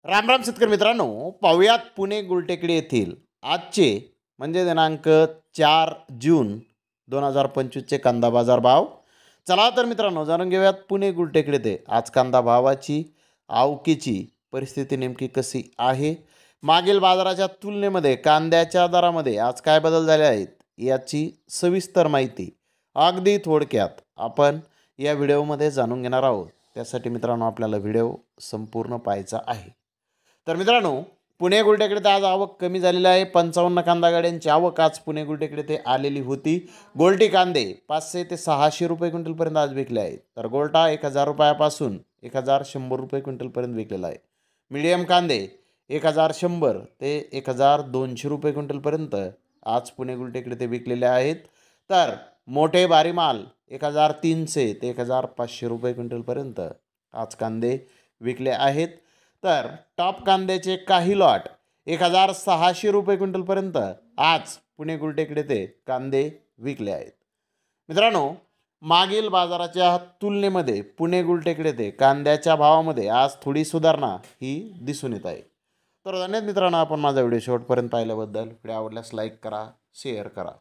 राम शेतकरी मित्रांनो, पाहुयात पुणे गुलटेकडी येथील आजचे म्हणजे दिनांक 4 जून 2025चे कांदा बाजार भाव. चला तर मित्रांनो, जाणून घेऊयात पुणे गुलटेकडी येथे आज कांदा भावाची आवकीची परिस्थिती नेमकी कशी आहे. मागील बाजाराच्या तुलनेमध्ये कांद्याच्या दरामध्ये आज काय बदल झाले आहेत याची सविस्तर माहिती अगदी थोडक्यात आपण या व्हिडिओमध्ये जाणून घेणार आहोत. त्यासाठी मित्रांनो आपल्याला व्हिडिओ संपूर्ण पाहायचा आहे. तर मित्रांनो, पुणे गुलटेकडे आज आवक कमी झालेली आहे. 55 कांदा गाड्यांची आवक आज पुणे गुलटेकडे ते आलेली होती. गोल्टी कांदे 500 ते 600 रुपये क्विंटलपर्यंत आज विकले आहेत. तर गोल्टा 1000 रुपयापासून 1100 रुपये क्विंटलपर्यंत विकलेला आहे. मीडियम कांदे 1100 ते 1200 रुपये क्विंटलपर्यंत आज पुणे गुलटेकडे ते विकलेले आहेत. तर मोठे भारी माल 1300 ते 1500 रुपये क्विंटलपर्यंत आज कांदे विकले आहेत. तर टॉप कांद्याचे काही लॉट 1600 रुपये क्विंटलपर्यंत आज पुणे गुलटेकडे ते कांदे विकले आहेत. मित्रांनो, मागील बाजाराच्या तुलनेमध्ये पुणे गुलटेकडे ते कांद्याच्या भावामध्ये आज थोडी सुधारणा ही दिसून येत आहे. तर धन्यवाद मित्रांनो, आपण माझा व्हिडिओ शेवटपर्यंत पाहिल्याबद्दल. व्हिडिओ आवडल्यास लाईक करा, शेअर करा.